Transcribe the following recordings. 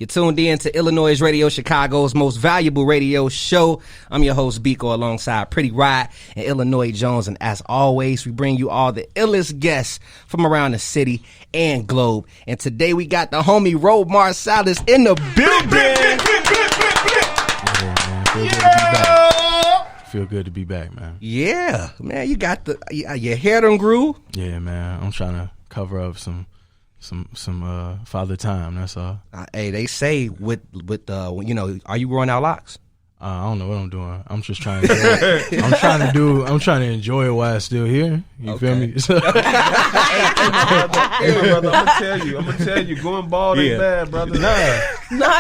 You're tuned in to iLLANOiZE Radio, Chicago's most valuable radio show. I'm your host, Biko, alongside Pretty Rod and Illinois Jones. And as always, we bring you all the illest guests from around the city and globe. And today we got the homie Ro Marsalis in the building. Feel good to be back, man. Yeah, man, you got your hair done grew. Yeah, man. I'm trying to cover up some father time. That's all. Hey, they say with are you growing out locks? I don't know what I'm doing. I'm just trying to. I'm trying to enjoy it while it's still here. You feel me? Hey, my brother, I'm gonna tell you, going bald ain't bad, brother. Not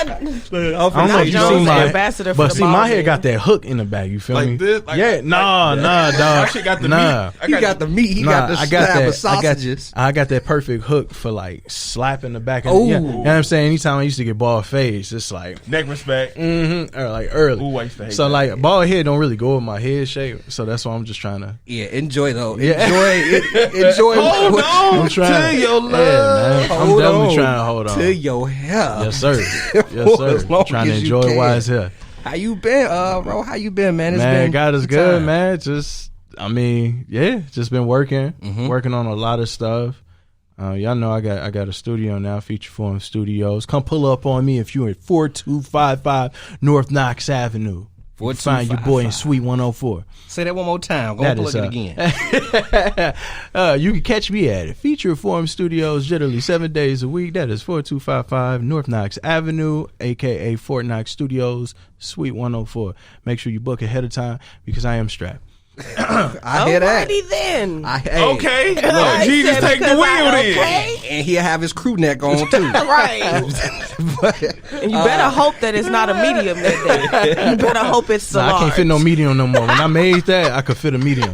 I don't know if you seen my ambassador, but for see, the my hair head. got that hook in the back. You feel me? This, like, yeah, nah, dog. I actually got the meat. He got the meat. He got the slab of sausages. I got that perfect hook for like slapping the back. Oh, you know what I'm saying? Anytime I used to get bald fades, it's like neck respect. or like early. Ooh, I used to hate so that. like bald head don't really go with my head shape. So that's why I'm just trying to. Yeah, enjoy though. Yeah. Enjoy. Hold on I'm trying to your love. Yeah, man. I'm Hold definitely on trying to hold on to your hair. Yes, sir. Yes, For as sir. long Trying to as you enjoy can. while it's here. How you been, Ro? How you been, man? Man, been God is a good, time. man. Just been working on a lot of stuff. Y'all know I got a studio now, Feature Form Studios. Come pull up on me if you're at 4255 North Knox Avenue. You can find your boy in Suite 104. Say that one more time. Go plug it again. You can catch me at Feature Form Studios, generally 7 days a week. That is 4255 North Knox Avenue, a.k.a. Fort Knox Studios, Suite 104. Make sure you book ahead of time because I am strapped. I hear that. Alrighty then. Okay, I look, Jesus, said take the because wheel I- then. okay. And he'll have his crew neck on too. Right. And you better hope that it's not a medium that day. You better hope it's a Nah, I large. can't fit no medium no more. When I made that, I could fit a medium.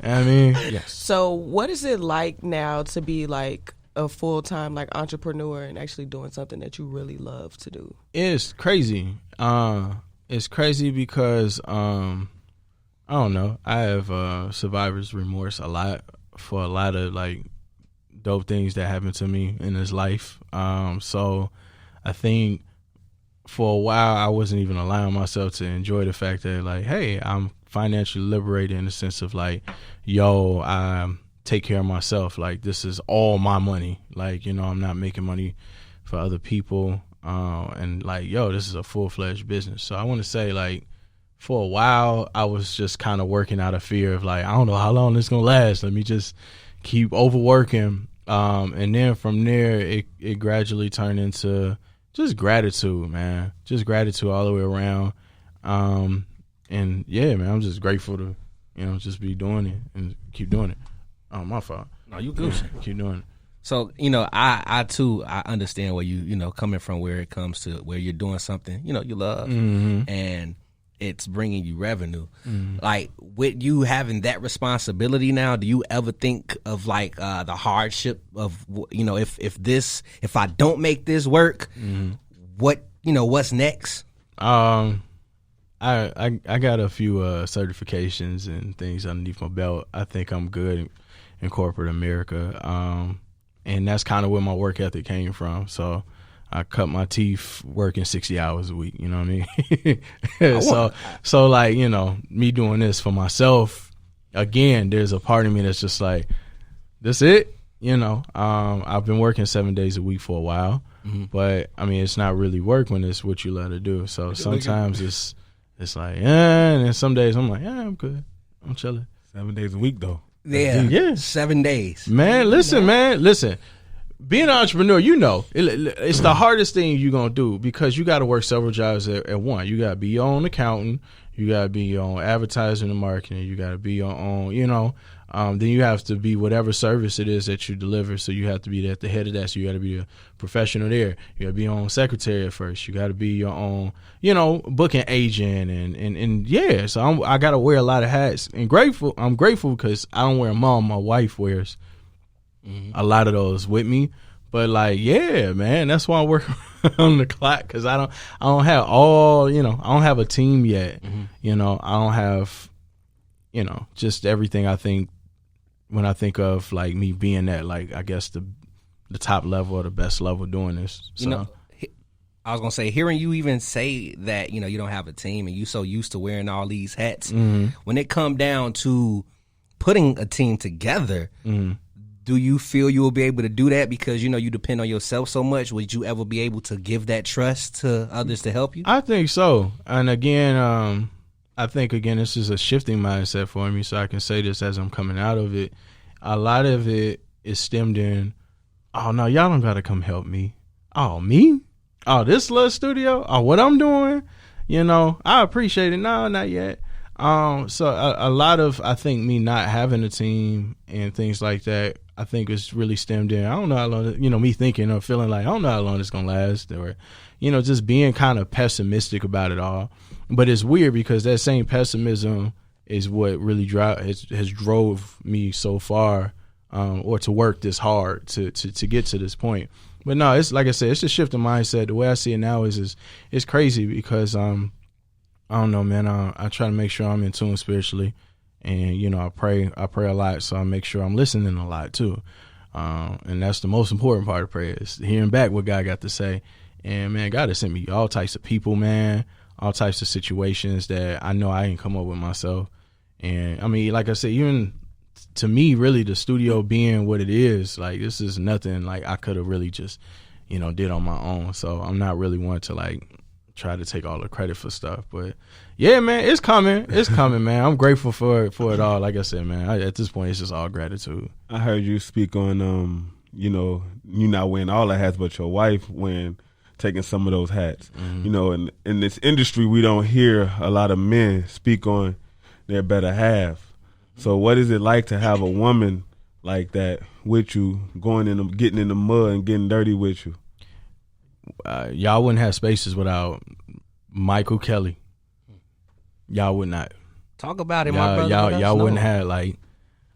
I mean, yes. So what is it like now to be like a full-time like entrepreneur and actually doing something that you really love to do? It's crazy. It's crazy because I don't know. I have survivor's remorse a lot for a lot of like dope things that happened to me in this life. So I think for a while I wasn't even allowing myself to enjoy the fact that like, hey, I'm financially liberated in the sense of like, yo, I take care of myself. Like this is all my money. Like, you know, I'm not making money for other people. And like, yo, this is a full-fledged business. So I want to say like, for a while, I was just kind of working out of fear of like, I don't know how long this gonna last. Let me just keep overworking. And then from there, it gradually turned into just gratitude, man. Just gratitude all the way around. And yeah, man, I'm just grateful to, just be doing it and keep doing it. Oh, my fault. No, you good. Yeah, keep doing it. So, I too, I understand where you coming from, where it comes to where you're doing something, you love, and it's bringing you revenue. Like with you having that responsibility now, do you ever think of like the hardship of if I don't make this work, what's next? I got a few certifications and things underneath my belt. I think I'm good in corporate America, and that's kind of where my work ethic came from. So I cut my teeth working 60 hours a week, you know what I mean? So like, me doing this for myself, again, there's a part of me that's just like, that's it, I've been working 7 days a week for a while, but I mean, it's not really work when it's what you love to do. So sometimes it's like, and then some days I'm like, yeah, I'm good. I'm chilling. 7 days a week though. Yeah. 7 days. Man, listen. Being an entrepreneur, it's the hardest thing you're going to do because you got to work several jobs at once. You got to be your own accountant. You got to be your own advertising and marketing. You got to be your own, then you have to be whatever service it is that you deliver. So you have to be at the head of that. So you got to be a professional there. You got to be your own secretary at first. You got to be your own, booking agent. And yeah, so I got to wear a lot of hats. And I'm grateful because I don't wear them all. My wife wears a lot of those with me, but like, yeah, man, that's why I work on the clock because I don't have all, I don't have a team yet. I don't have, just everything. I think when I think of like me being at like, I guess the top level or the best level doing this. So. I was gonna say, hearing you even say that, you know, you don't have a team and you so used to wearing all these hats. When it come down to putting a team together, do you feel you will be able to do that because, you know, you depend on yourself so much? Would you ever be able to give that trust to others to help you? I think so. And again, I think, again, this is a shifting mindset for me, so I can say this as I'm coming out of it. A lot of it is stemmed in, oh, no, y'all don't got to come help me. Oh, me? Oh, this little studio? Oh, what I'm doing? You know, I appreciate it. No, not yet. So a lot of, I think, me not having a team and things like that, I think it's really stemmed in. I don't know how long, you know, me thinking or feeling like, I don't know how long it's going to last, or, you know, just being kind of pessimistic about it all. But it's weird because that same pessimism is what really has drove me so far, or to work this hard to get to this point. But no, it's like I said, it's a shift in mindset. The way I see it now is it's crazy because I don't know, man. I try to make sure I'm in tune spiritually, and you know, I pray a lot, so I make sure I'm listening a lot too. And that's the most important part of prayer, is hearing back what God got to say. And man, God has sent me all types of people, man, all types of situations that I know I ain't come up with myself. And I mean, like I said, even to me, really, the studio being what it is, like, this is nothing like I could have really just, you know, did on my own. So I'm not really one to like try to take all the credit for stuff. But yeah, man, it's coming, man. I'm grateful for it all. Like I said, man, at this point, it's just all gratitude. I heard you speak on, you know, you not wearing all the hats, but your wife taking some of those hats. You know, in this industry, we don't hear a lot of men speak on their better half. So what is it like to have a woman like that with you, getting in the mud and getting dirty with you? Y'all wouldn't have Spaces without Michael Kelly. Y'all would not. Talk about it, my brother. Y'all wouldn't have, like,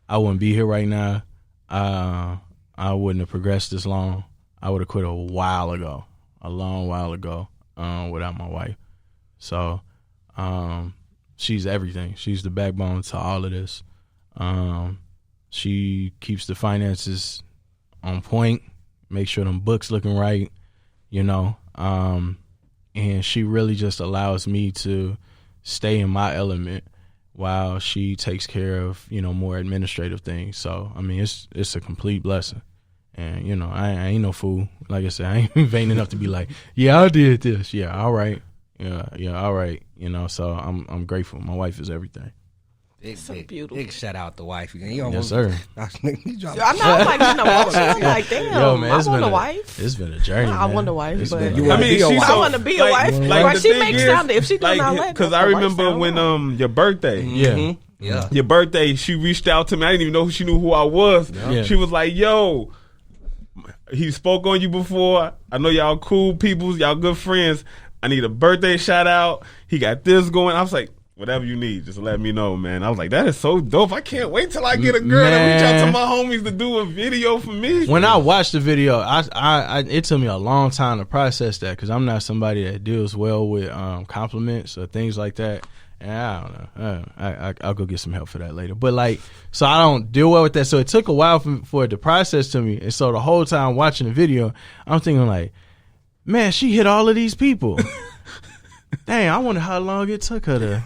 I wouldn't be here right now. I wouldn't have progressed this long. I would have quit a long while ago, without my wife. So, she's everything. She's the backbone to all of this. She keeps the finances on point, make sure them books looking right, you know. And she really just allows me to stay in my element while she takes care of, you know, more administrative things. So, I mean, it's a complete blessing. And, you know, I ain't no fool. Like I said, I ain't vain enough to be like, yeah, I did this. Yeah, all right. Yeah, all right. You know, so I'm grateful. My wife is everything. Beautiful. Big shout out to wife. Yes, sir. I'm not like, you know, I'm like, damn, yo, man, I want a wife. It's been a journey. I want a wife, but I want to be a wife. Like, she makes sound if she does not let. Because I remember when your birthday. Yeah. Your birthday, she reached out to me. I didn't even know she knew who I was. Yeah. She was like, yo, he spoke on you before. I know y'all cool people, y'all good friends. I need a birthday shout out. He got this going. I was like, whatever you need, just let me know, man. I was like, that is so dope. I can't wait till I get a girl that reach out to my homies to do a video for me. When I watched the video, it took me a long time to process that because I'm not somebody that deals well with compliments or things like that. And I don't know. I'll go get some help for that later. But like, so I don't deal well with that. So it took a while for it to process to me. And so the whole time watching the video, I'm thinking like, man, she hit all of these people. Dang, I wonder how long it took her to.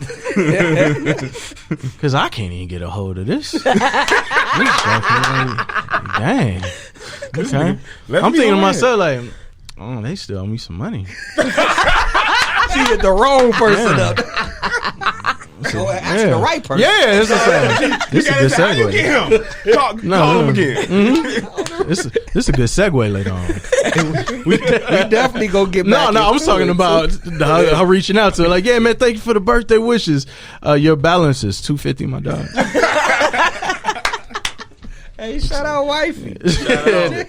Because I can't even get a hold of this. Dang. Okay. I'm thinking to myself, like, oh, they still owe me some money. She hit the wrong person up. So actually, the right person. Yeah, this is a good segue. Get him. Call him again. Mm-hmm. This is a good segue later on. we definitely go get back. No, I'm talking about her reaching out to her. Like, yeah, man, thank you for the birthday wishes. Your balance is $250, my dog. Hey, shout out wifey. Shout out.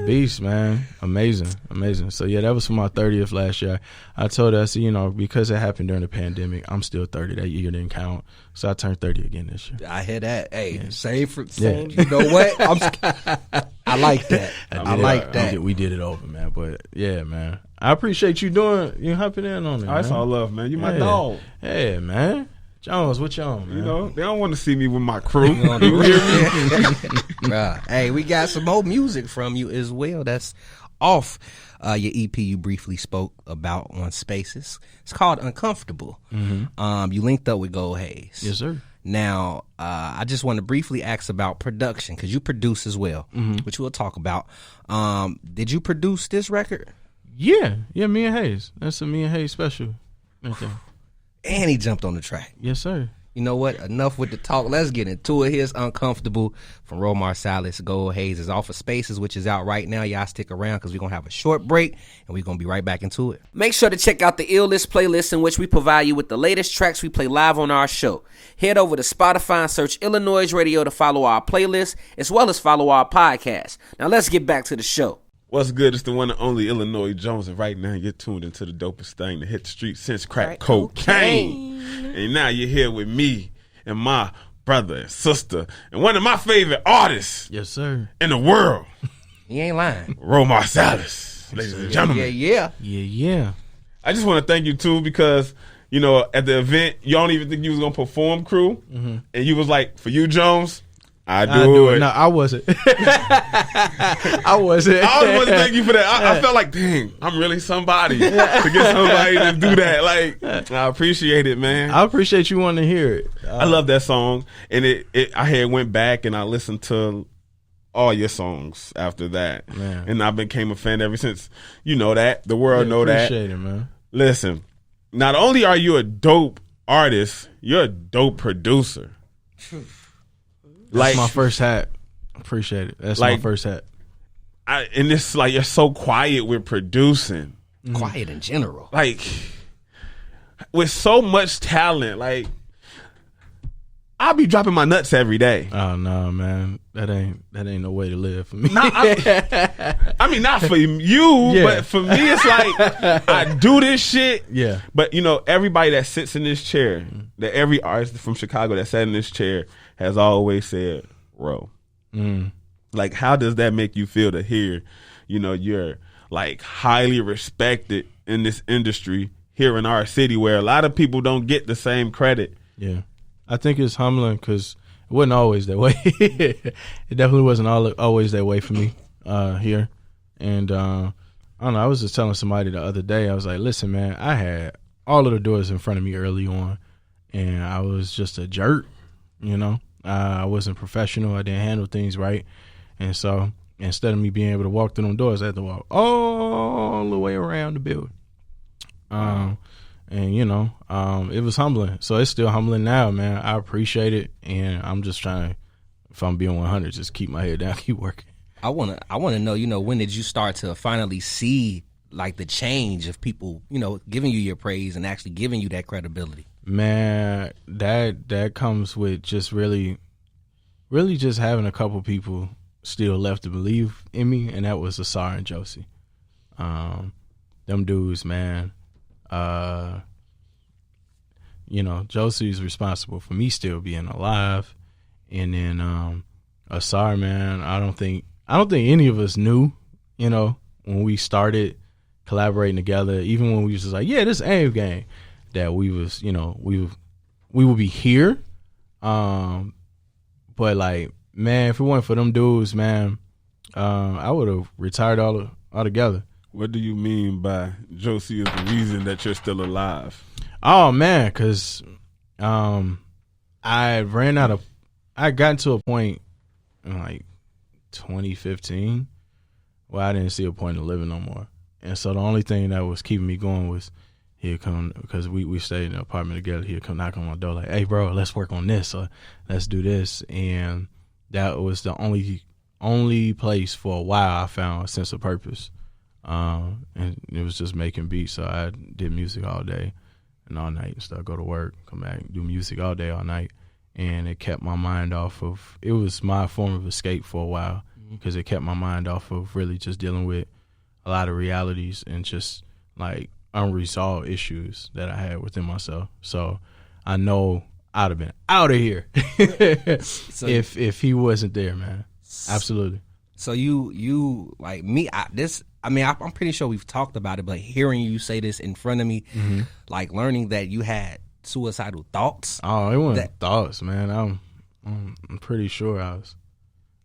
Beast, man. Amazing. So yeah, that was for my 30th last year. I told her, I said, you know, because it happened during the pandemic, I'm still 30. That year didn't count. So I turned 30 again this year. I hear that. Hey, same. You know what? I like that. I like that. We did it over, man. But yeah, man. I appreciate you hopping in on it. That's all love, man. You my dog. Yeah, man. Jones, what you on, man? You know, they don't want to see me with my crew. Hey, we got some more music from you as well. That's off your EP you briefly spoke about on Spaces. It's called Uncomfortable. You linked up with Gold Haze. Yes, sir. Now, I just want to briefly ask about production, because you produce as well, which we'll talk about. Did you produce this record? Yeah, me and Hayes. That's a me and Hayes special right there. And he jumped on the track. Yes, sir. You know what? Enough with the talk. Let's get into it. Here's Uncomfortable from Marsalis. Gold Haze is off of Spaces, which is out right now. Y'all stick around because we're going to have a short break and we're going to be right back into it. Make sure to check out the iLLANOiZE playlist, in which we provide you with the latest tracks we play live on our show. Head over to Spotify and search iLLANOiZE Radio to follow our playlist, as well as follow our podcast. Now let's get back to the show. What's good? It's the one and only Illinois Jones, and right now you're tuned into the dopest thing to hit the street since crack cocaine. And now you're here with me and my brother and sister and one of my favorite artists, yes, sir, in the world. He ain't lying. Marsalis, ladies and gentlemen. Yeah. I just want to thank you too, because you know at the event you don't even think you was gonna perform, crew, and you was like, for you, Jones. I do it. No, I wasn't. I wasn't. I always want to thank you for that. I felt like, dang, I'm really somebody to get somebody to do that. Like, I appreciate it, man. I appreciate you wanting to hear it. I love that song, and I had went back and I listened to all your songs after that, man. And I became a fan ever since. You know that the world know that. Appreciate it, man. Listen, not only are you a dope artist, you're a dope producer. That's my first hat. Appreciate it. That's my first hat. And it's like you're so quiet with producing. Quiet in general. Like, with so much talent, like, I'll be dropping my nuts every day. Oh no, man. That ain't no way to live for me. I mean, not for you, but for me, it's like, I do this shit. Yeah. But, you know, everybody that sits in this chair, that every artist from Chicago that sat in this chair has always said, Ro. Like, how does that make you feel to hear, you know, you're like highly respected in this industry here in our city where a lot of people don't get the same credit? Yeah. I think it's humbling because it wasn't always that way. It definitely wasn't always that way for me here. And I don't know, I was just telling somebody the other day, I was like, listen, man, I had all of the doors in front of me early on, and I was just a jerk, you know. I wasn't professional. I didn't handle things right. And so instead of me being able to walk through them doors, I had to walk all the way around the building. And, you know, it was humbling. So it's still humbling now, man. I appreciate it. And I'm just trying to, if I'm being 100, just keep my head down, keep working. I want to know, you know, when did you start to finally see, like, the change of people, you know, giving you your praise and actually giving you that credibility? Man, that comes with just really just having a couple people still left to believe in me, and that was Asar and Josie. Them dudes, man. You know, Josie's responsible for me still being alive, and then Asar, man, I don't think any of us knew, you know, when we started collaborating together, even when we was just like, yeah, this AIM game, that we was, you know, we would be here. But like, man, if it weren't for them dudes, man, I would have retired altogether. What do you mean by Josie is the reason that you're still alive? Oh man, because I got to a point in like 2015 where I didn't see a point in living no more. And so the only thing that was keeping me going was he'd come, because we stayed in an apartment together, he'd come knock on my door like, hey bro, let's work on this, or let's do this. And that was the only place for a while I found a sense of purpose. And it was just making beats. So I did music all day and all night and stuff, go to work, come back, do music all day, all night. And it kept my mind off of, it was my form of escape for a while, because it kept my mind off of really just dealing with a lot of realities and just like unresolved issues that I had within myself. So I know I'd have been out of here if he wasn't there, man. Absolutely. So you like me, I'm pretty sure we've talked about it, but hearing you say this in front of me, like learning that you had suicidal thoughts. Oh, it wasn't thoughts, man. I'm pretty sure I was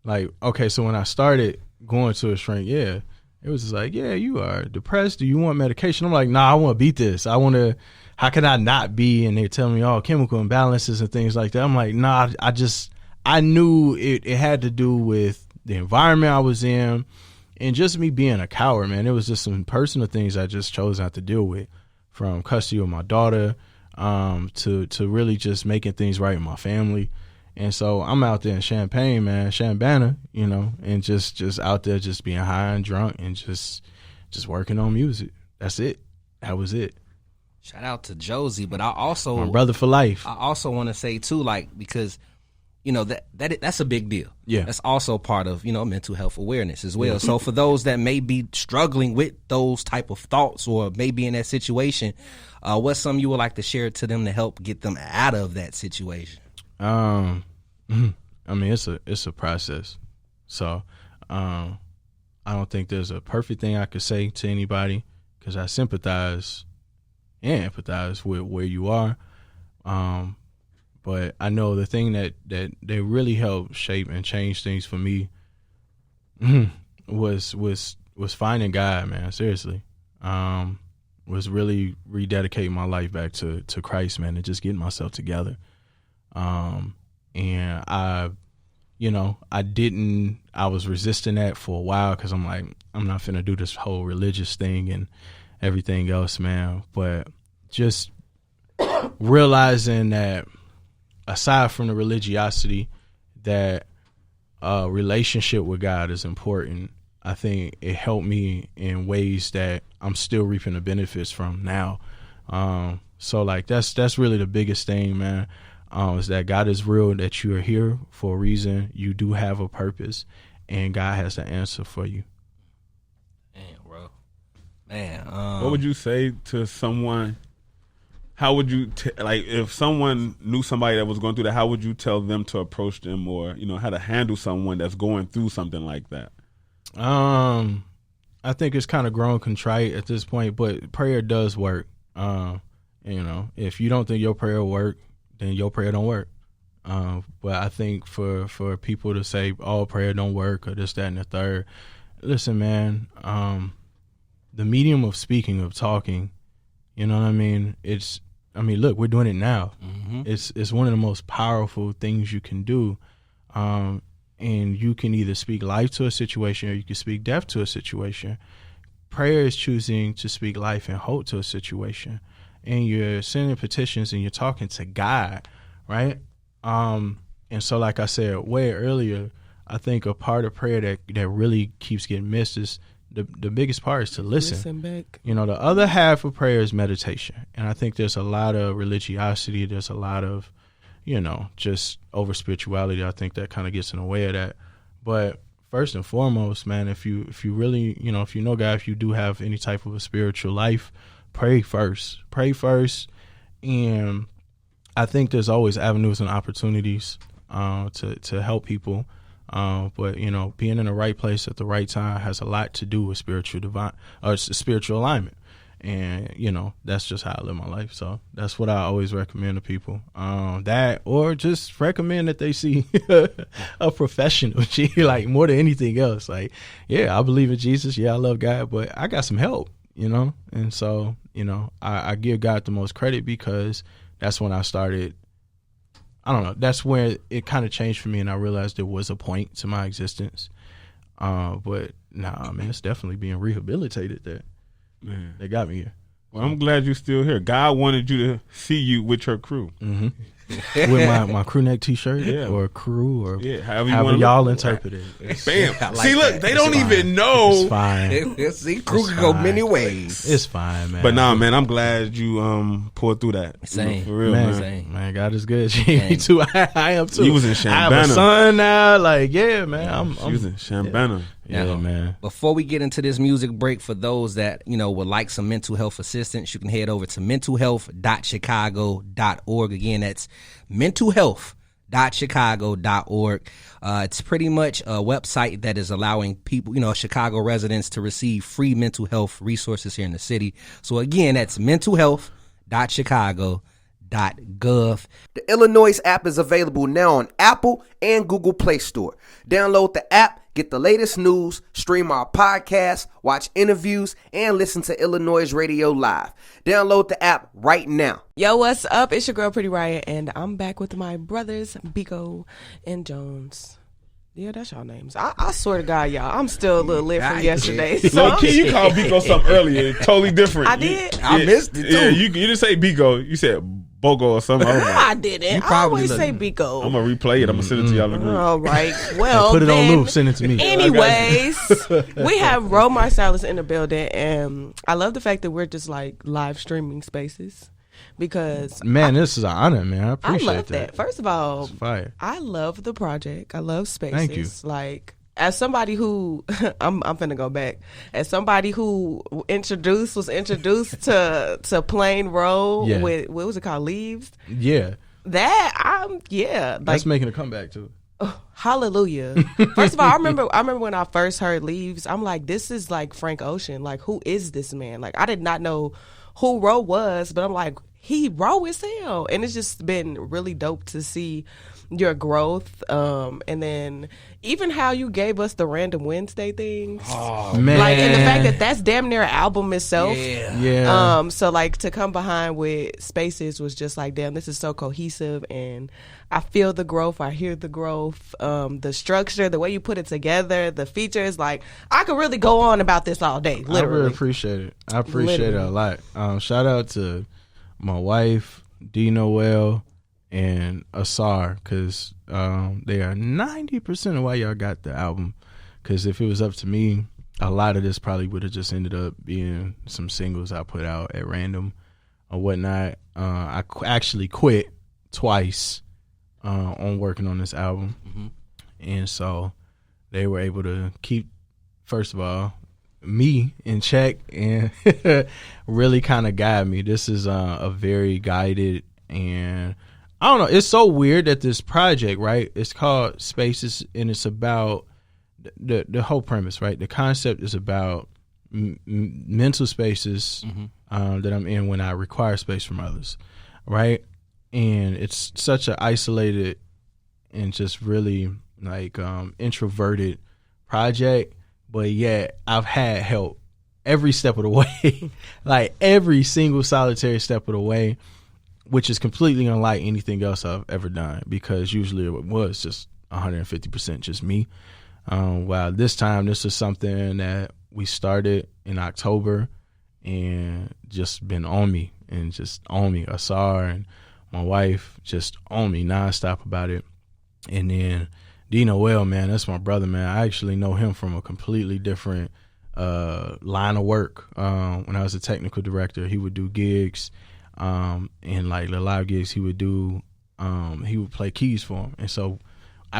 like, okay, so when I started going to a shrink, yeah, It was just like, yeah, you are depressed. Do you want medication? I'm like, nah, I want to beat this. I want to, how can I not be? And they're telling me all chemical imbalances and things like that. I'm like, nah, I knew it had to do with the environment I was in and just me being a coward, man. It was just some personal things I just chose not to deal with, from custody of my daughter to really just making things right in my family. And so I'm out there in Champaign, man, Chambana, you know, and just out there just being high and drunk and just working on music. That's it. That was it. Shout out to Josie, but I also my brother for life. I also want to say too, like, because you know that's a big deal. Yeah, that's also part of, you know, mental health awareness as well. So for those that may be struggling with those type of thoughts or maybe in that situation, what's something you would like to share to them to help get them out of that situation? I mean, it's a process. So, I don't think there's a perfect thing I could say to anybody, because I sympathize and empathize with where you are. But I know the thing that they really helped shape and change things for me was finding God, man. Seriously, was really rededicating my life back to Christ, man, and just getting myself together. And I was resisting that for a while, because I'm like, I'm not finna do this whole religious thing and everything else, man. But just realizing that aside from the religiosity, that relationship with God is important. I think it helped me in ways that I'm still reaping the benefits from now. So like that's really the biggest thing, man. Is that God is real, that you are here for a reason. You do have a purpose, and God has the answer for you. Man, bro. Man. What would you say to someone? How would you, like, if someone knew somebody that was going through that, how would you tell them to approach them, or, you know, how to handle someone that's going through something like that? I think it's kind of grown contrite at this point, but prayer does work. You know, if you don't think your prayer will work, then your prayer don't work. But I think for people to say, oh, prayer don't work, or this, that, and the third, listen, man, the medium of speaking, of talking, you know what I mean? Look, we're doing it now. Mm-hmm. It's one of the most powerful things you can do. And you can either speak life to a situation, or you can speak death to a situation. Prayer is choosing to speak life and hope to a situation. And you're sending petitions and you're talking to God, right? And so, like I said way earlier, I think a part of prayer that really keeps getting missed is the biggest part is to listen. Listen back. You know, the other half of prayer is meditation. And I think there's a lot of religiosity. There's a lot of, you know, just over spirituality. I think that kind of gets in the way of that. But first and foremost, man, if you really, you know, if you know God, if you do have any type of a spiritual life, pray first. And I think there's always avenues and opportunities to help people. But, you know, being in the right place at the right time has a lot to do with spiritual alignment. And, you know, that's just how I live my life. So that's what I always recommend to people. That, or just recommend that they see a professional, like, more than anything else. Like, yeah, I believe in Jesus. Yeah, I love God, but I got some help, you know? And so, you know, I give God the most credit, because that's when I started, I don't know, that's where it kind of changed for me, and I realized there was a point to my existence. But nah, man, it's definitely being rehabilitated that. Man, they got me here. Well, I'm glad you're still here. God wanted you to see you with your crew. Mm-hmm. With my crew neck T-shirt, yeah, or crew, or however y'all interpret it. Bam. Like see, look, that. They don't even know. It's fine. See, crew can go many ways. It's fine, man. But nah, man, I'm glad you pulled through that. Same. You know, for real, man. Man, God is good. Me too. I am too. You was in Chambana. I have a son now. Like, yeah, man. I'm using Chambana. Yeah, man. Before we get into this music break, for those that, you know, would like some mental health assistance, you can head over to mentalhealth.chicago.org. Again, that's mentalhealth.chicago.org. It's pretty much a website that is allowing people, you know, Chicago residents to receive free mental health resources here in the city. So again, that's mentalhealth.chicago.org. .gov. The iLLANOiZE app is available now on Apple and Google Play Store. Download the app, Get the latest news, stream our podcast, watch interviews, and listen to iLLANOiZE Radio live. Download the app right now. Yo, what's up? It's your girl, Pretty Riot, and I'm back with my brothers, Biko and Jones. Yeah, that's y'all names. I swear to God, y'all, I'm still a little lit from yesterday. So Low key, you called Biko something earlier, totally different. I did? I missed it, too. Yeah, you didn't say Biko. You said Bogo or something. I didn't. I always say Biko. I'm going to replay it. I'm going to send it to y'all in the group. All right. Well, put it then, on loop. Send it to me. Anyways, we have Ro Marsalis in the building, and I love the fact that we're just like live streaming spaces. Because man, this is an honor, man. I appreciate I love that. First of all, fire. I love the project. I love spaces. Thank you. Like, as somebody who I'm finna go back. As somebody who was introduced to Plain Road with what was it called? Leaves. Yeah. That's making a comeback too. Hallelujah. First of all, I remember when I first heard Leaves, I'm like, this is like Frank Ocean. Like, who is this man? Like, I did not know who Ro was, but I'm like, he raw as hell. And it's just been really dope to see your growth. And then even how you gave us the Random Wednesday things. Oh, man. Like, and the fact that that's damn near an album itself. Yeah. So like to come behind with Spaces was just like, damn, this is so cohesive, and I feel the growth, I hear the growth, the structure, the way you put it together, the features. Like, I could really go on about this all day, literally. I really appreciate it. I appreciate it a lot. Shout out to my wife, D Noel, and Asar, because they are 90% of why y'all got the album. Because if it was up to me, a lot of this probably would have just ended up being some singles I put out at random or whatnot. I actually quit twice on working on this album. Mm-hmm. And so they were able to keep, first of all, me in check and really kind of guide me. This is a very guided, and I don't know, it's so weird that this project, right, it's called Spaces, and it's about the whole premise, right? The concept is about mental spaces that I'm in when I require space from others, right? And it's such an isolated and just really like introverted project, but yet I've had help every step of the way, like every single solitary step of the way, which is completely unlike anything else I've ever done, because usually it was just 150% just me. While this time, this is something that we started in October and just been on me and just on me. Asar and my wife just on me nonstop about it. And then Dino Well, man, that's my brother, man. I actually know him from a completely different line of work. When I was a technical director, he would do gigs, and like the live gigs he would do, he would play keys for him. And so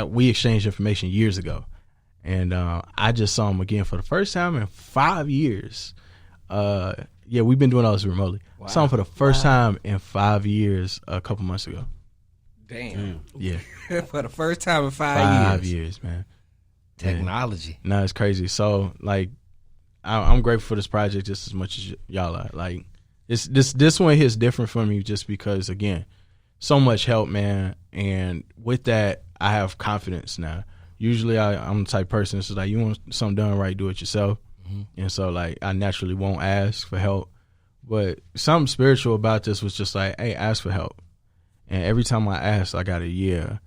we exchanged information years ago. And I just saw him again for the first time in 5 years. We've been doing all this remotely. Wow. Saw him for the first time in 5 years a couple months ago. Damn. Yeah. For the first time in 5 years. 5 years, man. Technology. No, it's crazy. So, like, I'm grateful for this project just as much as y'all are. Like, this one hits different for me just because, again, so much help, man. And with that, I have confidence now. Usually, I'm the type of person that's like, you want something done right, do it yourself. Mm-hmm. And so, like, I naturally won't ask for help. But something spiritual about this was just like, hey, ask for help. And every time I asked, I got a yeah.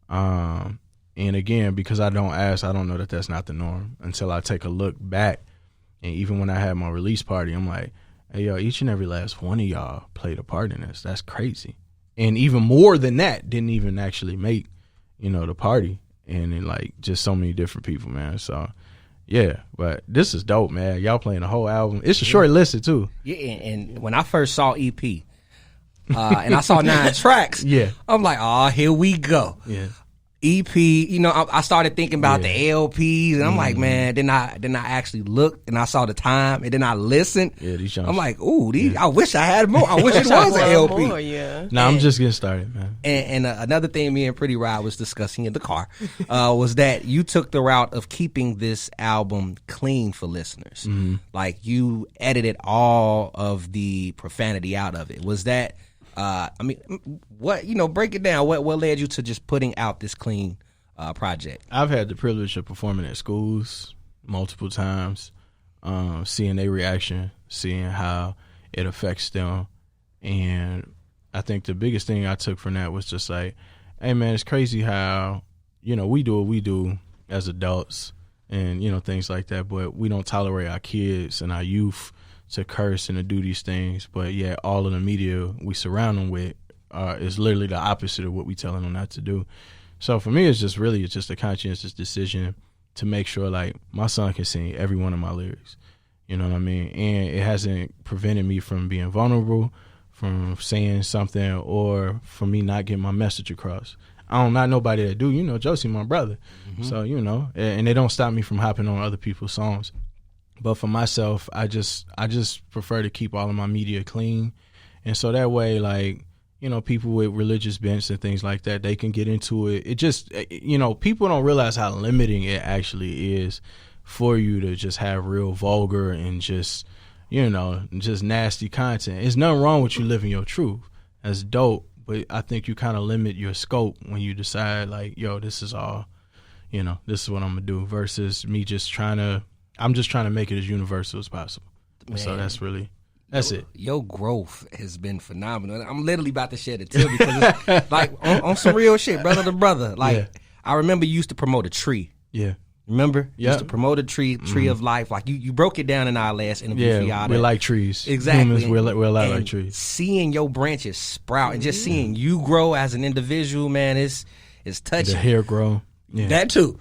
And again, because I don't ask, I don't know that that's not the norm until I take a look back. And even when I had my release party, I'm like, hey, yo, each and every last one of y'all played a part in this. That's crazy. And even more than that, didn't even actually make, the party. And then, like, just so many different people, man. So, yeah. But this is dope, man. Y'all playing the whole album. It's a short list, too. Yeah, and when I first saw EP, and I saw 9 tracks, yeah, I'm like, oh, here we go. Yeah. EP, I started thinking about the LPs, and I'm like, man, then I actually looked and I saw the time, and then I listened. Yeah, these I'm like, ooh, I wish I had more. I wish it was an LP. More, yeah. No, I'm just getting started, man. And another thing me and Pretty Rod was discussing in the car was that you took the route of keeping this album clean for listeners. Mm-hmm. Like, you edited all of the profanity out of it. Was that what, break it down. What led you to just putting out this clean project? I've had the privilege of performing at schools multiple times, seeing their reaction, seeing how it affects them. And I think the biggest thing I took from that was just like, hey, man, it's crazy how, we do what we do as adults and, things like that, but we don't tolerate our kids and our youth to curse and to do these things. But yeah, all of the media we surround them with is literally the opposite of what we telling them not to do. So for me, it's just a conscientious decision to make sure like my son can sing every one of my lyrics. You know what I mean? And it hasn't prevented me from being vulnerable, from saying something, or for me not getting my message across. I don't not nobody that do. Josie, my brother. Mm-hmm. So, and they don't stop me from hopping on other people's songs. But for myself, I just prefer to keep all of my media clean. And so that way, like, people with religious bents and things like that, they can get into it. It just, people don't realize how limiting it actually is for you to just have real vulgar and just, just nasty content. There's nothing wrong with you living your truth. That's dope. But I think you kind of limit your scope when you decide like, yo, this is all, this is what I'm going to do versus me I'm just trying to make it as universal as possible. Man. So that's it. Your growth has been phenomenal. I'm literally about to shed a tear because it's like on some real shit, brother to brother. Like, yeah. I remember you used to promote a tree. Yeah. Remember? You used to promote a tree of life. Like you broke it down in our last interview. Yeah, we're like trees. Exactly. Humans, we're a lot like trees. Seeing your branches sprout and just seeing you grow as an individual, man, it's touching. The hair grow. Yeah. That too.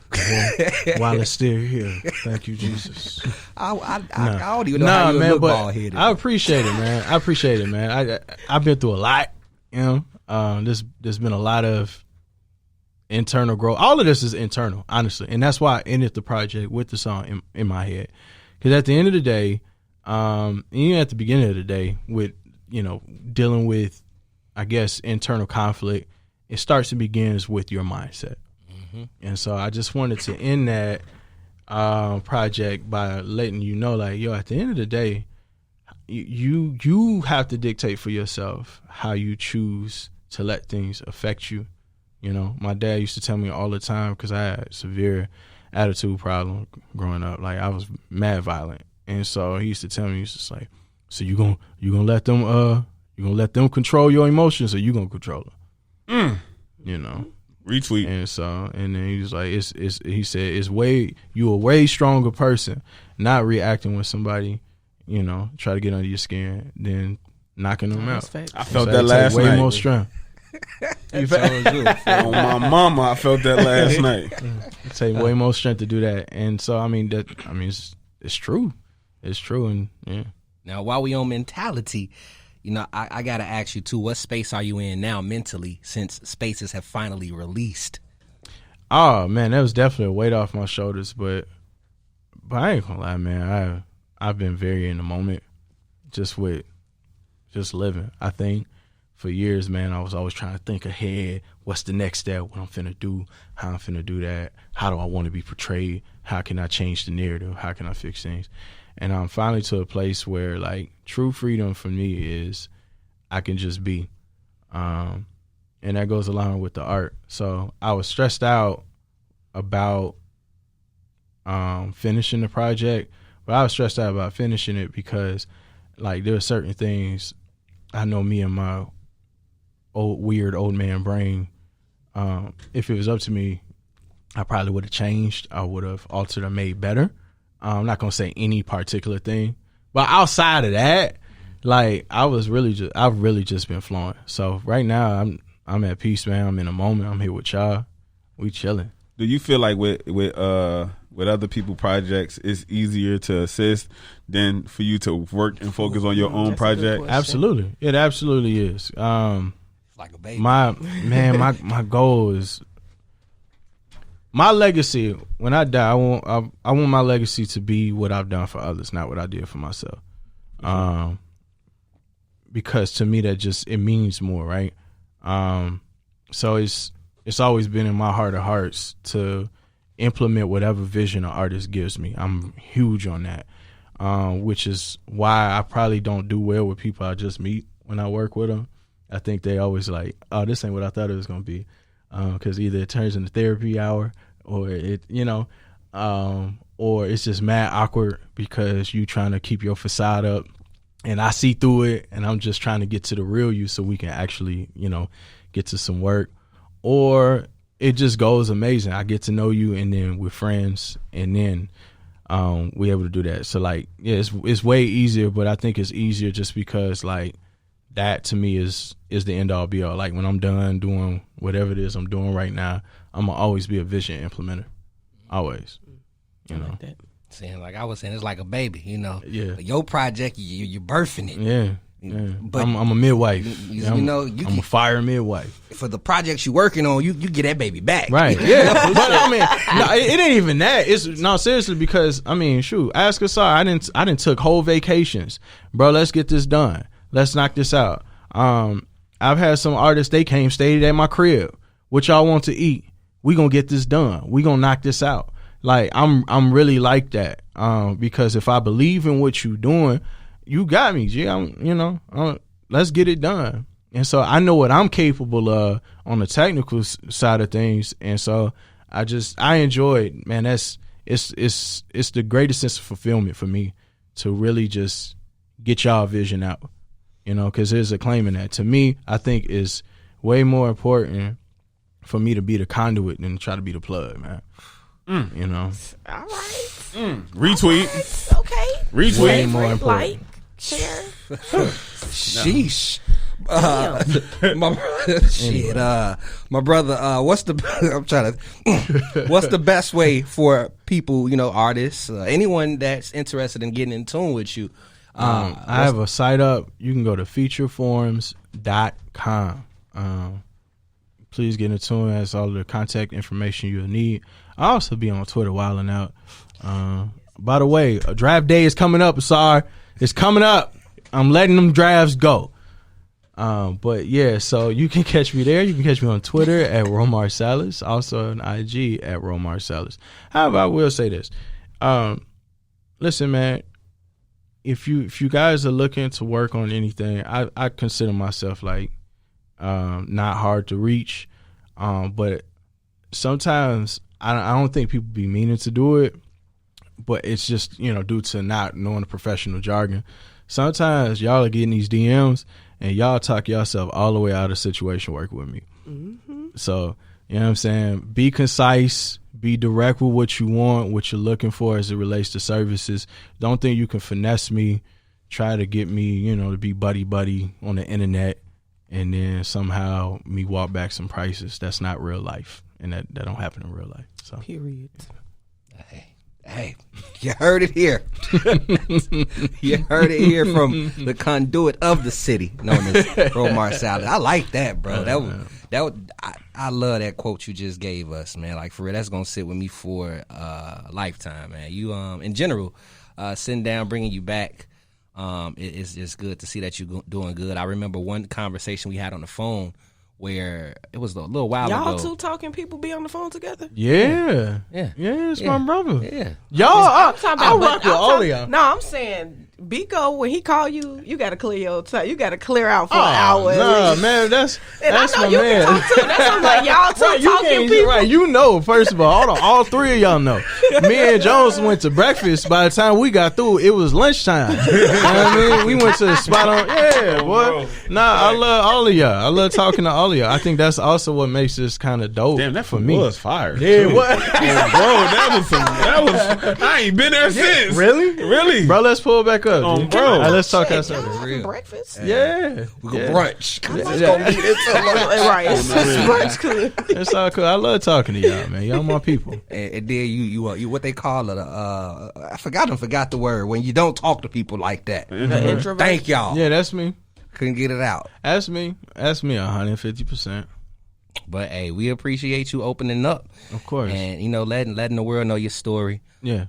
While it's still here. Thank you, Jesus. I don't even know how you look bald-headed. I appreciate it, man. I've been through a lot, there's been a lot of internal growth. All of this is internal, honestly. And that's why I ended the project with the song in my head. Because at the end of the day, even at the beginning of the day, with, dealing with, I guess, internal conflict, it starts and begins with your mindset. Mm-hmm. And so I just wanted to end that project by letting you know, like, yo, at the end of the day, you have to dictate for yourself how you choose to let things affect you. My dad used to tell me all the time, because I had a severe attitude problem growing up. Like, I was mad violent. And so he used to tell me, he's just like, so you gonna let them control your emotions, or you gonna control them? Retweet. And then he was like, he said, you a way stronger person not reacting when somebody, try to get under your skin than knocking them out. I felt that last night. Way more strength. On my mama, I felt that last night. It take way more strength to do that. And so it's true. It's true. And yeah. Now, while we on mentality, I gotta ask you too, what space are you in now mentally since spaces have finally released? Oh man, that was definitely a weight off my shoulders, but I ain't gonna lie, man. I've been very in the moment, just living. I think for years, man, I was always trying to think ahead. What's the next step? What I'm finna do? How I'm finna do that? How do I want to be portrayed? How can I change the narrative? How can I fix things? And I'm finally to a place where, like, true freedom for me is I can just be. And that goes along with the art. So I was stressed out about finishing the project, but I was stressed out about finishing it because, like, there are certain things I know me and my weird old man brain, if it was up to me, I probably would have changed. I would have altered or made better. I'm not gonna say any particular thing, but outside of that, like, I've really just been flowing. So right now I'm at peace, man. I'm in a moment. I'm here with y'all. We chilling. Do you feel like with other people projects, it's easier to assist than for you to work and focus on your own project? Absolutely, it absolutely is. Like a baby. My goal is my legacy. When I die, I want my legacy to be what I've done for others, not what I did for myself. Because to me, that just, it means more, right? So it's always been in my heart of hearts to implement whatever vision an artist gives me. I'm huge on that, which is why I probably don't do well with people I just meet when I work with them. I think they always like, oh, this ain't what I thought it was going to be. because either it turns into therapy hour or or it's just mad awkward because you trying to keep your facade up and I see through it and I'm just trying to get to the real you so we can actually, get to some work. Or it just goes amazing. I get to know you and then we're friends and then we're able to do that. So like, yeah, it's way easier, but I think it's easier just because like that to me is the end all be all. Like when I'm done doing whatever it is I'm doing right now, I'm gonna always be a vision implementer. Always. Like that. Saying like I was saying, it's like a baby, Yeah. Your project, you're birthing it. Yeah. But I'm a midwife. I'm a fire midwife. For the projects you're working on, you get that baby back. Right. Yeah. But I mean, no, it ain't even that. It's no, seriously, because I mean, shoot, ask Asar. I didn't took whole vacations. Bro, let's get this done. Let's knock this out. I've had some artists, they came, stayed at my crib. What y'all want to eat? We gonna get this done. We gonna knock this out. Like I'm really like that. Because if I believe in what you doing, you got me, G. Let's get it done. And so I know what I'm capable of on the technical side of things. And so I enjoy it, man. It's the greatest sense of fulfillment for me to really just get y'all vision out, because there's a claim in that. To me, I think is way more important for me to be the conduit than to try to be the plug, man. All right. Retweet. Right. Okay. Retweet. Way more important. Like, share. Sheesh. My brother, what's the best way for people, artists, anyone that's interested in getting in tune with you? I have a site up. You can go to featureforms.com. Please get in tune. That's all the contact information you'll need. I also be on Twitter wilding out. By the way, a draft day is coming up. Sorry, it's coming up. I'm letting them drafts go. But yeah, so you can catch me there. You can catch me on Twitter at Marsalis, also on IG at Marsalis. However, I will say this. Listen, man, if you guys are looking to work on anything, I consider myself like not hard to reach. But sometimes I don't think people be meaning to do it, but it's just, due to not knowing the professional jargon. Sometimes y'all are getting these DMs and y'all talk yourself all the way out of situation working with me. Mm-hmm. So, you know what I'm saying? Be concise, be direct with what you want, what you're looking for as it relates to services. Don't think you can finesse me, try to get me, to be buddy on the internet, and then somehow me walk back some prices. That's not real life, and that don't happen in real life. So, period. Hey, you heard it here. You heard it here from the conduit of the city, known as Marsalis. I like that, bro. I love that quote you just gave us, man. Like for real, that's gonna sit with me for a lifetime, man. You, in general, sitting down, bringing you back. It's just good to see that you doing good. I remember one conversation we had on the phone where it was a little while ago. Y'all two talking people be on the phone together? Yeah. It's my brother. Yeah. Y'all, I rock with all of y'all. No, I'm saying, Biko, when he call you, you got to clear your time. You got to clear out for an hour. No, man, that's I know my you man. can talk too. That's what I'm like, y'all two talking people. Right, first of all three of y'all know. Me and Jones went to breakfast. By the time we got through, it was lunchtime. You know what I mean? We went to the spot on. Yeah, boy. Nah, I love all of y'all. I love talking to all of y'all. I think that's also what makes this kind of dope. Damn, that for me was fire. Yeah, what? Bro, that was. I ain't been there since. Really, bro. Let's pull it back up, bro. All right, let's talk outside. Breakfast. Yeah, we go brunch. Right, it's brunch cool. It's all cool. I love talking to y'all, man. Y'all my people. And then you what they call it? I forgot the word when you don't talk to people like that. Introvert. Thank y'all. Yeah, that's me. Couldn't get it out. That's me. 150%. But hey, we appreciate you opening up, of course, and letting the world know your story. Yeah.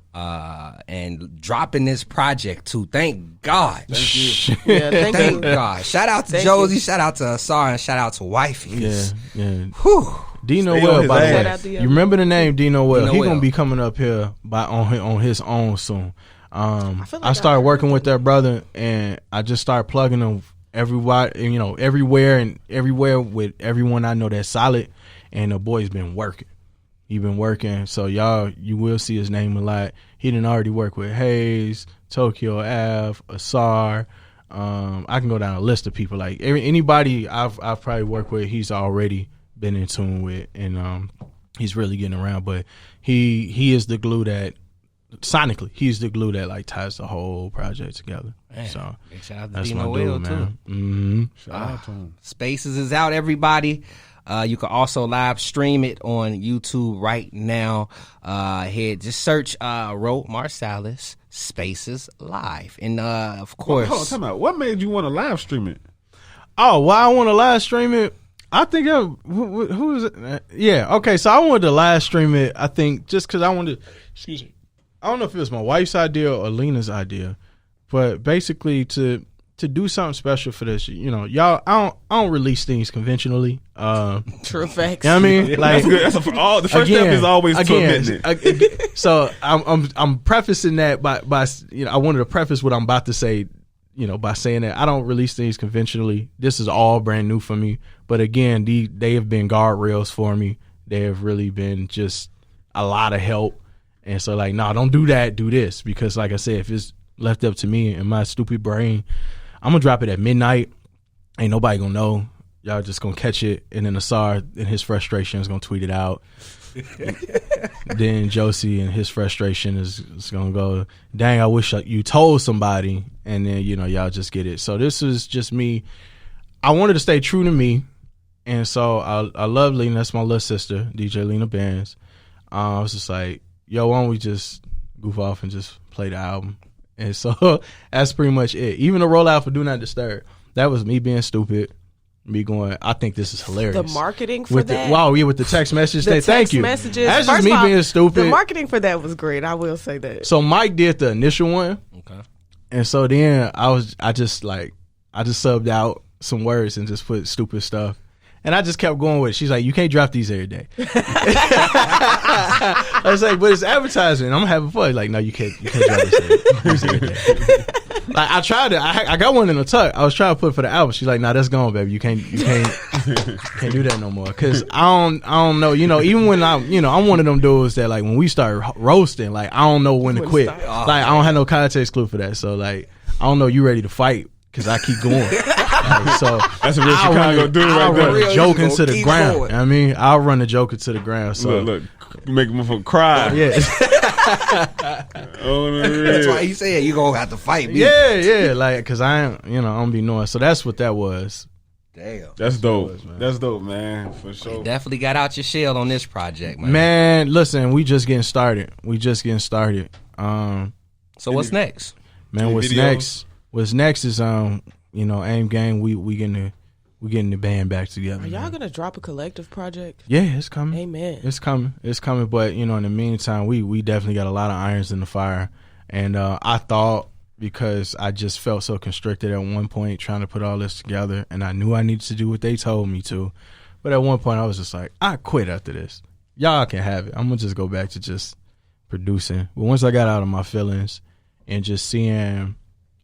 And dropping this project too. Thank God. Thank you. Yeah, thank God. Shout out to Josie. Shout out to Asar, and shout out to Wifey. Yeah. Whew. Dino Well, by the way. You remember the name Dino Well? He gonna be coming up here on his own soon. I started working with that brother, and I just started plugging him everywhere with everyone I know that's solid, and the boy's been working. He been working, so you will see his name a lot. He didn't already work with Hayes, Tokyo Ave, Asar. I can go down a list of people. Like anybody I've probably worked with, he's already been in tune with, and he's really getting around. But he is the glue that sonically, he's the glue that like ties the whole project together. Man, so shout out to that's Dino my dude, Will, man. too. Mm-hmm. Shout out to him. Spaces is out, everybody. You can also live stream it on YouTube right now. Just search wrote Marsalis Spaces Live. And of course, Hold on, time out. What made you want to live stream it? Oh, why I want to live stream it? I think who is it? Yeah, okay. So I wanted to live stream it. I think just because I wanted. Excuse me. I don't know if it was my wife's idea or Lena's idea, but basically to do something special for this, y'all. I don't release things conventionally. True facts. You know what I mean? Like That's good. The first step is always to admit it. So I'm prefacing that by I wanted to preface what I'm about to say, by saying that I don't release things conventionally. This is all brand new for me. But again, they have been guardrails for me. They have really been just a lot of help. And so like, no, don't do that. Do this, because like I said, if it's left up to me and my stupid brain, I'm gonna drop it at midnight. Ain't nobody gonna know. Y'all just gonna catch it, and then Asar in his frustration is gonna tweet it out. Then Josie and his frustration is gonna go, dang, I wish you told somebody. And then y'all just get it. So this is just me. I wanted to stay true to me, and so I love Lena. That's my little sister, DJ Lena Bands. I was just like, yo, why don't we just goof off and just play the album? And so that's pretty much it. Even the rollout for Do Not Disturb, that was me being stupid, me going, I think this is hilarious. The marketing for that? With the text message. The Thank you. Messages. That's just me being stupid. The marketing for that was great. I will say that. So Mike did the initial one. Okay. And so then I just subbed out some words and just put stupid stuff. And I just kept going with it. She's like, you can't drop these every day. I was like, but it's advertising. I'm having fun. Like, no, you can't drop this every day. Like, I tried it. I got one in the tuck. I was trying to put it for the album. She's like, nah, that's gone, baby. You can't do that no more. Cause I don't know, even when I'm one of them dudes that like when we start roasting, like I don't know when to quit. Like I don't have no context clue for that. So like, I don't know, you ready to fight? Cause I keep going. So that's a real Chicago dude right there. I'll run the joke into the ground. Going. I mean, I'll run the joke into the ground. So look, you make them motherfucker cry. Yeah. That's why he said you gonna have to fight me. Yeah, like, cause I don't be knowing. So that's what that was. Damn, that's dope. That's dope, man, for sure. You definitely got out your shell on this project, man. Man, listen, we just getting started. So what's next, man? What's next? What's next is AIM Gang. We getting the band back together. Are y'all gonna drop a collective project? Yeah, it's coming. Amen. It's coming. But in the meantime, we definitely got a lot of irons in the fire. And I thought, because I just felt so constricted at one point trying to put all this together, and I knew I needed to do what they told me to. But at one point, I was just like, I quit after this. Y'all can have it. I'm gonna just go back to just producing. But once I got out of my feelings and just seeing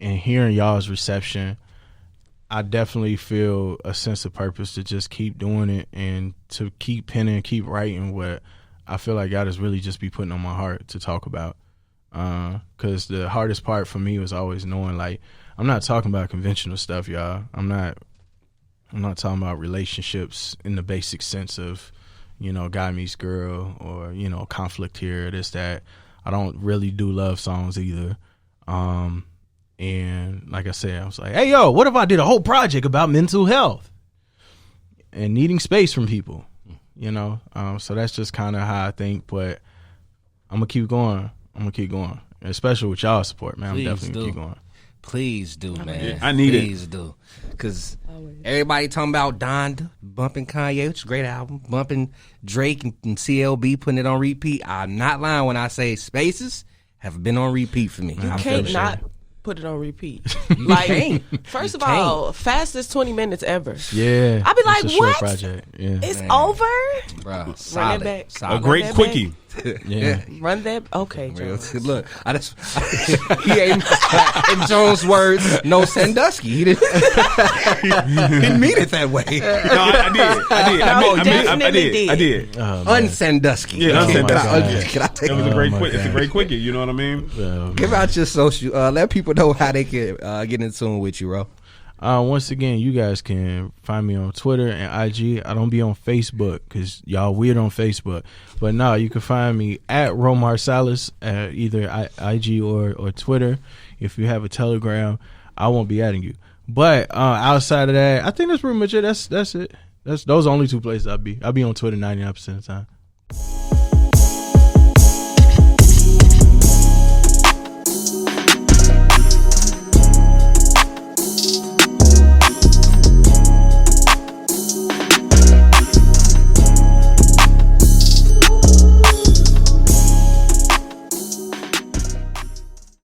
and hearing y'all's reception, I definitely feel a sense of purpose to just keep doing it and to keep penning, keep writing what I feel like God has really just be putting on my heart to talk about. Because the hardest part for me was always knowing, like, I'm not talking about conventional stuff, y'all. I'm not talking about relationships in the basic sense of, guy meets girl or, conflict here, this, that. I don't really do love songs either. And like I said, I was like, hey, yo, what if I did a whole project about mental health and needing space from people, So that's just kind of how I think, but I'm going to keep going. Especially with y'all's support, man. Please I'm definitely going to keep going. Please do, man. Yeah, I need Please do. Because everybody talking about Donda, bumping Kanye, which is a great album, bumping Drake and CLB, putting it on repeat. I'm not lying when I say Spaces have been on repeat for me. You can't not put it on repeat. Like, first of all, fastest 20 minutes ever. Yeah. I'd be like, it's a what? short project. Yeah. It's over? Bro, Run it back. A great quickie. Yeah. Run that. Okay, Real Jones. Look, he ain't, in Jones' words, no Sandusky. He didn't mean it that way. No, I did. Unsandusky. Yeah, Unsandusky. Can I take It was it? a great my quick. It's a God. great quickie. You know what I mean? Give out your social. Let people know how they can get in tune with you, bro. Once again, you guys can find me on Twitter and IG. I don't be on Facebook because y'all weird on Facebook. But no, you can find me at Marsalis at either IG or Twitter. If you have a Telegram, I won't be adding you. But outside of that, I think that's pretty much it. That's it. Those are only two places I'll be. I'll be on Twitter 99% of the time.